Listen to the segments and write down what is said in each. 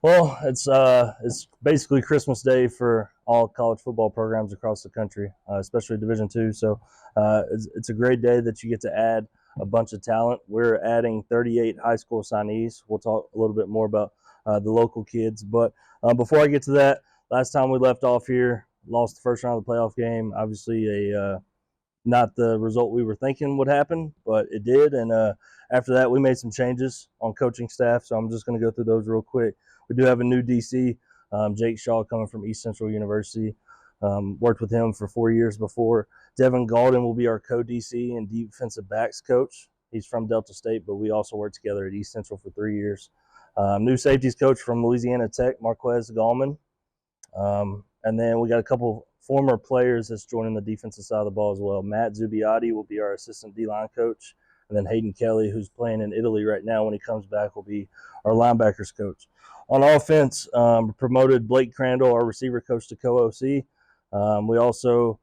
Well, it's basically Christmas Day for all college football programs across the country, especially Division II. So it's a great day that you get to add a bunch of talent. We're adding 38 high school signees. We'll talk a little bit more about the local kids. But before I get to that, last time we left off here, lost the first round of the playoff game. Obviously, not the result we were thinking would happen, but it did. And after that, we made some changes on coaching staff. So I'm just going to go through those real quick. We do have a new DC, Jake Shaw, coming from East Central University. Worked with him for 4 years before. Devin Galden will be our co-DC and defensive backs coach. He's from Delta State, but we also worked together at East Central for 3 years. New safeties coach from Louisiana Tech, Marquez Gallman. And then we got a couple former players that's joining the defensive side of the ball as well. Matt Zubiotti will be our assistant D-line coach. And then Hayden Kelly, who's playing in Italy right now, when he comes back, will be our linebackers coach. On offense, promoted Blake Crandall, our receiver coach, to co-OC. We also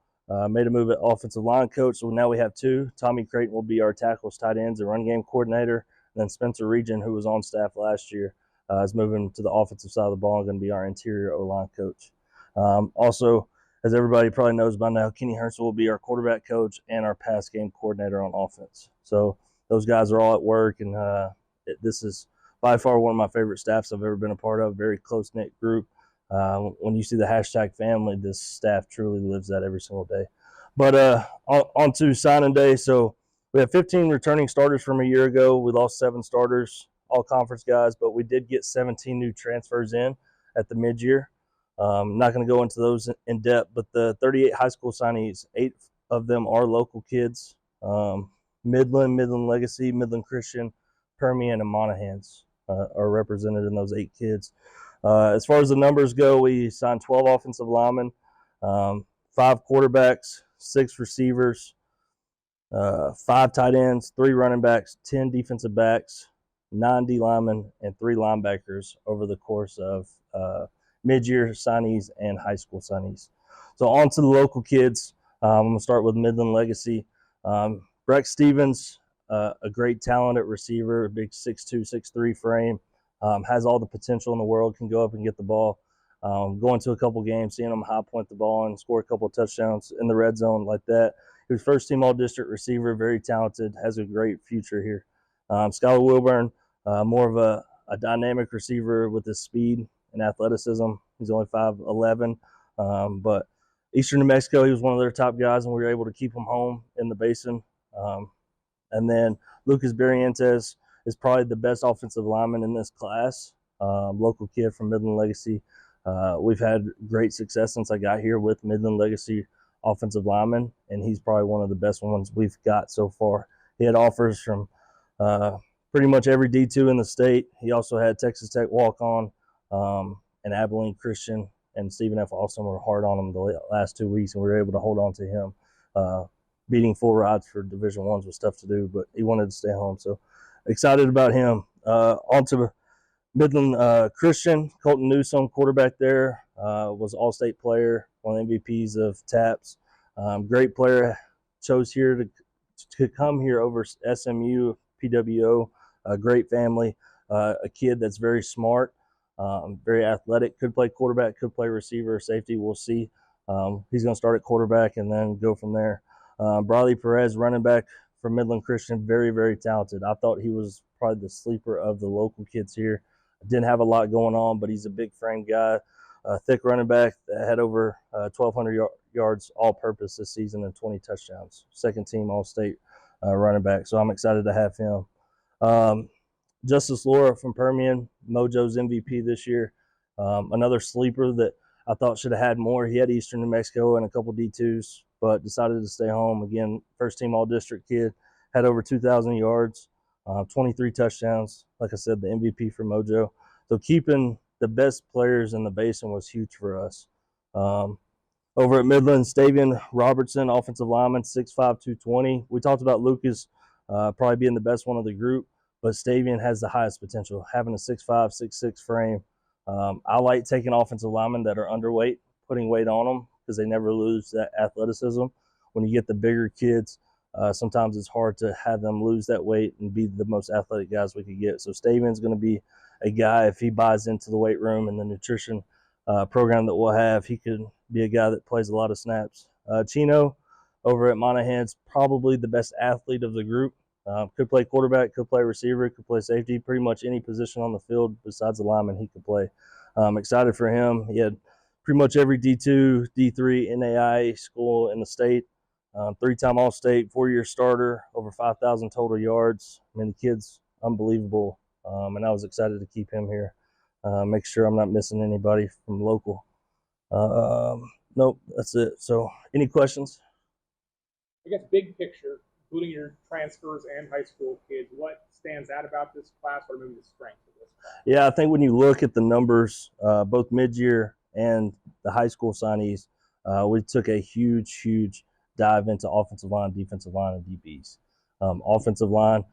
made a move at offensive line coach, so now we have two. Tommy Creighton will be our tackles, tight ends, and run game coordinator. And then Spencer Region, who was on staff last year, is moving to the offensive side of the ball and going to be our interior O-line coach. Also, as everybody probably knows by now, Kenny Herschel will be our quarterback coach and our pass game coordinator on offense. So those guys are all at work, and this is by far one of my favorite staffs I've ever been a part of. Very close-knit group. When you see the hashtag family, this staff truly lives that every single day. But on to signing day. So we have 15 returning starters from a year ago. We lost 7 starters, all conference guys, but we did get 17 new transfers in at the mid-year. Not going to go into those in depth, but the 38 high school signees, 8 of them are local kids. Midland Legacy, Midland Christian, Permian, and Monahans are represented in those 8 kids. As far as the numbers go, we signed 12 offensive linemen, 5 quarterbacks, 6 receivers, 5 tight ends, 3 running backs, 10 defensive backs, 9 D linemen, and 3 linebackers over the course of mid-year signees and high school signees. So on to the local kids. I'm going to start with Midland Legacy. Breck Stevens, a great talent at receiver, a big 6'2", 6'3" frame, has all the potential in the world, can go up and get the ball. Going to a couple games, seeing him high point the ball and score a couple of touchdowns in the red zone like that. He was first team all-district receiver, very talented, has a great future here. Skylar Wilburn, more of a dynamic receiver with his speed and athleticism. He's only 5'11", but Eastern New Mexico, he was one of their top guys, and we were able to keep him home in the basin. And then Lucas Barrientes is probably the best offensive lineman in this class, local kid from Midland Legacy. We've had great success since I got here with Midland Legacy offensive linemen, and he's probably one of the best ones we've got so far. He had offers from pretty much every D2 in the state. He also had Texas Tech walk-on, and Abilene Christian and Stephen F. Austin were hard on him the last 2 weeks, and we were able to hold on to him. Beating full rides for Division I's was tough to do, but he wanted to stay home. So excited about him. On to Midland Christian. Colton Newsom, quarterback there, was all-state player, one of the MVPs of TAPS. Great player. Chose here to come here over SMU, PWO. Great family. A kid that's very smart, very athletic. Could play quarterback, could play receiver, safety. We'll see. He's going to start at quarterback and then go from there. Briley Perez, running back from Midland Christian, very, very talented. I thought he was probably the sleeper of the local kids here. Didn't have a lot going on, but he's a big frame guy, thick running back that had over 1,200 yards all-purpose this season and 20 touchdowns. Second team all-state running back, so I'm excited to have him. Justice Laura from Permian, Mojo's MVP this year. Another sleeper that I thought should have had more. He had Eastern New Mexico and a couple D2s, but decided to stay home. Again, first team all-district kid, had over 2,000 yards, 23 touchdowns. Like I said, the MVP for Mojo. So keeping the best players in the basin was huge for us. Over at Midland, Stavian Robertson, offensive lineman, 6'5", 220. We talked about Lucas probably being the best one of the group, but Stavian has the highest potential, having a 6'5", 6'6" frame. I like taking offensive linemen that are underweight, putting weight on them, because they never lose that athleticism. When you get the bigger kids, sometimes it's hard to have them lose that weight and be the most athletic guys we could get. So Stavian's going to be a guy, if he buys into the weight room and the nutrition program that we'll have, he could be a guy that plays a lot of snaps. Chino over at Monahan's probably the best athlete of the group. Could play quarterback, could play receiver, could play safety, pretty much any position on the field besides the lineman he could play. Excited for him. He had pretty much every D2, D3 NAIA school in the state. Three-time All-State, 4-year starter, over 5,000 total yards. I mean, the kid's unbelievable, and I was excited to keep him here. Make sure I'm not missing anybody from local. Nope, that's it. So, any questions? I guess big picture, including your transfers and high school kids, what stands out about this class, or maybe the strength of this class? Yeah, I think when you look at the numbers, both mid-year and the high school signees, we took a huge dive into offensive line, defensive line, and DBs. Offensive line,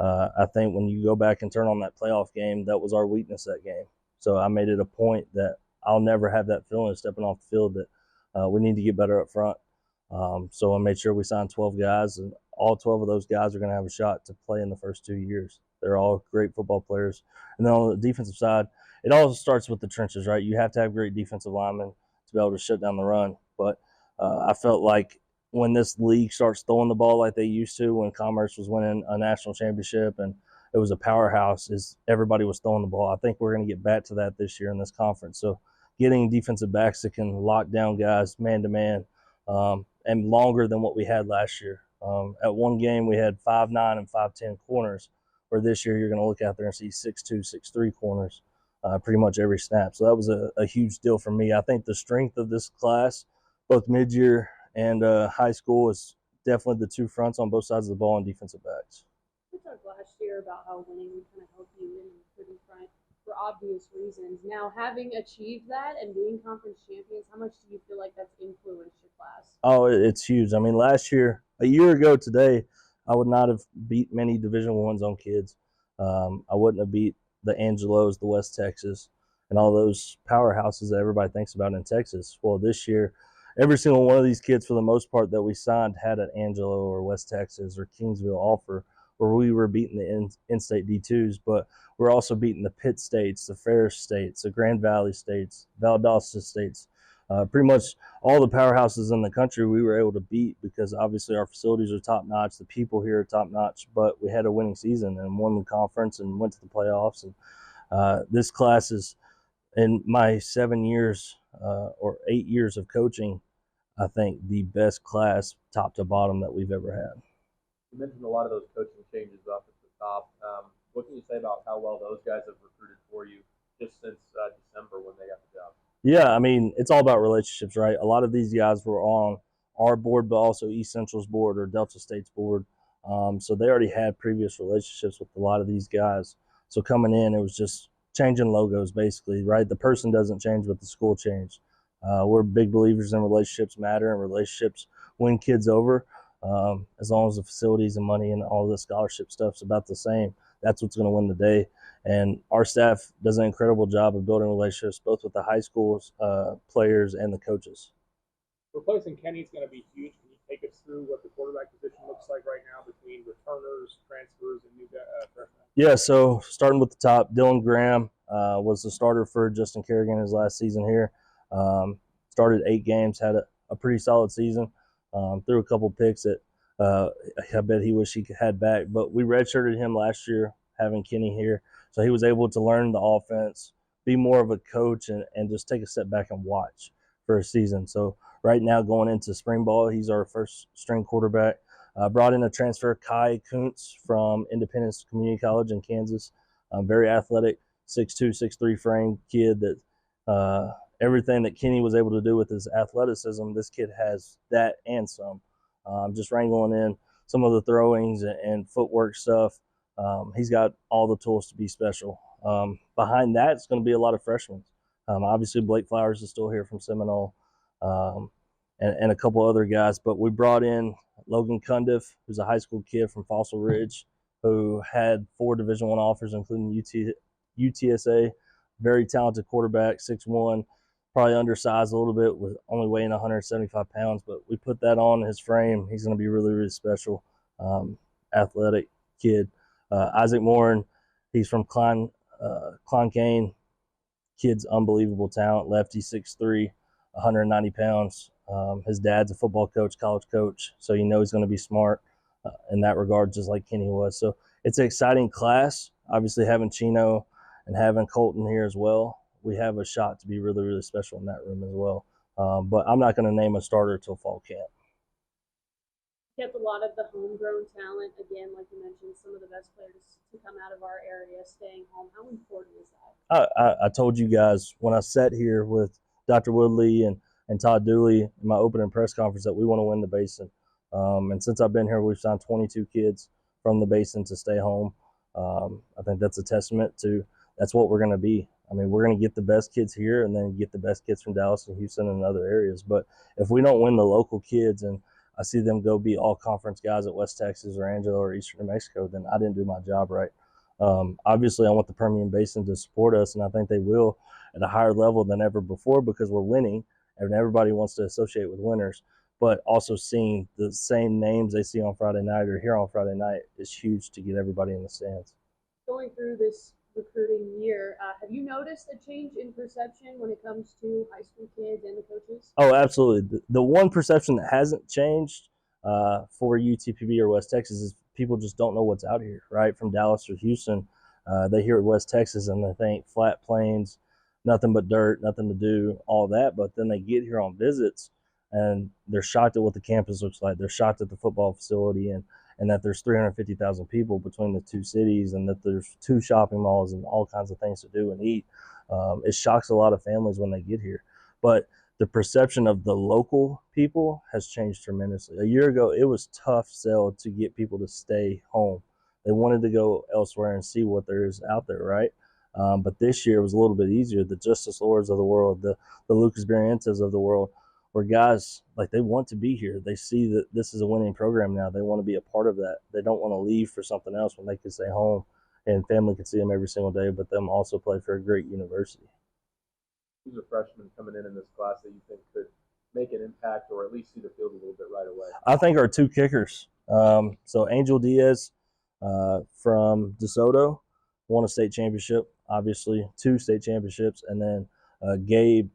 I think when you go back and turn on that playoff game, that was our weakness that game. So I made it a point that I'll never have that feeling stepping off the field that we need to get better up front. So I made sure we signed 12 guys, and all 12 of those guys are going to have a shot to play in the first 2 years. They're all great football players. And then on the defensive side, it all starts with the trenches, right? You have to have great defensive linemen to be able to shut down the run. But I felt like when this league starts throwing the ball like they used to, when Commerce was winning a national championship and it was a powerhouse, is everybody was throwing the ball. I think we're going to get back to that this year in this conference. So getting defensive backs that can lock down guys man-to-man and longer than what we had last year. At one game, we had 5'9" and 5'10" corners, where this year you're going to look out there and see 6'2", 6'3" corners pretty much every snap. So that was a huge deal for me. I think the strength of this class, both mid-year and high school, is definitely the two fronts on both sides of the ball and defensive backs. We talked last year about how winning would kind of help you in the recruiting front for obvious reasons. Now, having achieved that and being conference champions, how much do you feel like that's influenced your class? Oh, it's huge. I mean, last year, a year ago today, I would not have beat many Division I's on kids. I wouldn't have beat the Angelos, the West Texas, and all those powerhouses that everybody thinks about in Texas. Well, this year, every single one of these kids, for the most part, that we signed had an Angelo or West Texas or Kingsville offer where we were beating the in-state D2s, but we're also beating the Pitt states, the Ferris states, the Grand Valley states, Valdosta states. Pretty much all the powerhouses in the country we were able to beat because obviously our facilities are top-notch, the people here are top-notch, but we had a winning season and won the conference and went to the playoffs. And this class is, in my 7 years or 8 years of coaching, I think the best class top to bottom that we've ever had. You mentioned a lot of those coaching changes up at the top. What can you say about how well those guys have recruited for you just since December when they got the job? Yeah, I mean, it's all about relationships, right? A lot of these guys were on our board, but also East Central's board or Delta State's board. So they already had previous relationships with a lot of these guys. So coming in, it was just changing logos, basically, right? The person doesn't change, but the school changed. We're big believers in relationships matter and relationships win kids over. As long as the facilities and money and all the scholarship stuff's about the same, that's what's going to win the day. And our staff does an incredible job of building relationships, both with the high school players and the coaches. Replacing Kenny's going to be huge. Can you take us through what the quarterback position looks like right now between returners, transfers, and new freshmen? Yeah, so starting with the top, Dylan Graham was the starter for Justin Kerrigan his last season here. Started 8 games, had a pretty solid season. Threw a couple picks that I bet he wish he had back. But we redshirted him last year, having Kenny here. So he was able to learn the offense, be more of a coach, and just take a step back and watch for a season. So right now going into spring ball, he's our first string quarterback. Brought in a transfer, Kai Kuntz from Independence Community College in Kansas. Very athletic, 6'2", 6'3" frame kid that everything that Kenny was able to do with his athleticism, this kid has that and some. Just wrangling in some of the throwings and footwork stuff. He's got all the tools to be special. Behind that, it's going to be a lot of freshmen. Obviously, Blake Flowers is still here from Seminole, and a couple other guys. But we brought in Logan Cundiff, who's a high school kid from Fossil Ridge, who had 4 Division I offers, including UTSA. Very talented quarterback, 6'1", probably undersized a little bit with only weighing 175 pounds. But we put that on his frame. He's going to be really special, athletic kid. Isaac Morin, he's from Klein Klein Kane, kid's unbelievable talent, lefty, 6'3", 190 pounds. His dad's a football coach, college coach, so you know he's going to be smart in that regard, just like Kenny was. So it's an exciting class. Obviously, having Chino and having Colton here as well, we have a shot to be really, really special in that room as well. But I'm not going to name a starter till fall camp. Kept a lot of the homegrown talent. Again, like you mentioned, some of the best players to come out of our area staying home. How important is that? I told you guys when I sat here with Dr. Woodley and Todd Dooley in my opening press conference that we want to win the Basin. And since I've been here, we've signed 22 kids from the Basin to stay home. I think that's a testament to that's what we're going to be. I mean, we're going to get the best kids here and then get the best kids from Dallas and Houston and other areas. But if we don't win the local kids and I see them go be all conference guys at West Texas or Angelo or Eastern New Mexico, then I didn't do my job right. Obviously, I want the Permian Basin to support us, and I think they will at a higher level than ever before because we're winning, and everybody wants to associate with winners. But also seeing the same names they see on Friday night or here on Friday night is huge to get everybody in the stands. Going through this recruiting year, have you noticed a change in perception when it comes to high school kids and the coaches? Oh, absolutely. The one perception that hasn't changed for UTPB or West Texas is people just don't know what's out here, right? From Dallas or Houston, they hear West Texas and they think flat plains, nothing but dirt, nothing to do, all that. But then they get here on visits and they're shocked at what the campus looks like. They're shocked at the football facility and that there's 350,000 people between the two cities and that there's 2 shopping malls and all kinds of things to do and eat. It shocks a lot of families when they get here. But the perception of the local people has changed tremendously. A year ago, it was tough sell to get people to stay home. They wanted to go elsewhere and see what there is out there, right? But this year it was a little bit easier. The Justice Lords of the world, the Lucas Barrientos of the world, where guys, like, they want to be here. They see that this is a winning program now. They want to be a part of that. They don't want to leave for something else when they can stay home and family can see them every single day, but them also play for a great university. Who's a freshman coming in this class that you think could make an impact or at least see the field a little bit right away? I think our 2 kickers. So Angel Diaz from DeSoto won a state championship, obviously 2 state championships, and then Gabriel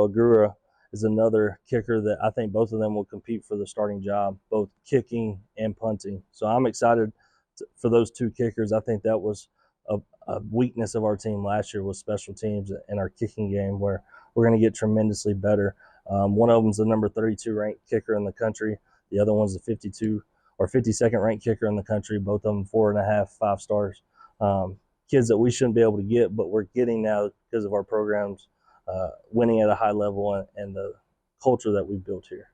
Agura is another kicker that I think both of them will compete for the starting job, both kicking and punting. So I'm excited for those 2 kickers. I think that was a weakness of our team last year was special teams and our kicking game, where we're going to get tremendously better. One of them's the number 32 ranked kicker in the country. The other one's the 52 or 52nd ranked kicker in the country. Both of them 4.5, 5 stars. Kids that we shouldn't be able to get, but we're getting now because of our programs winning at a high level and the culture that we've built here.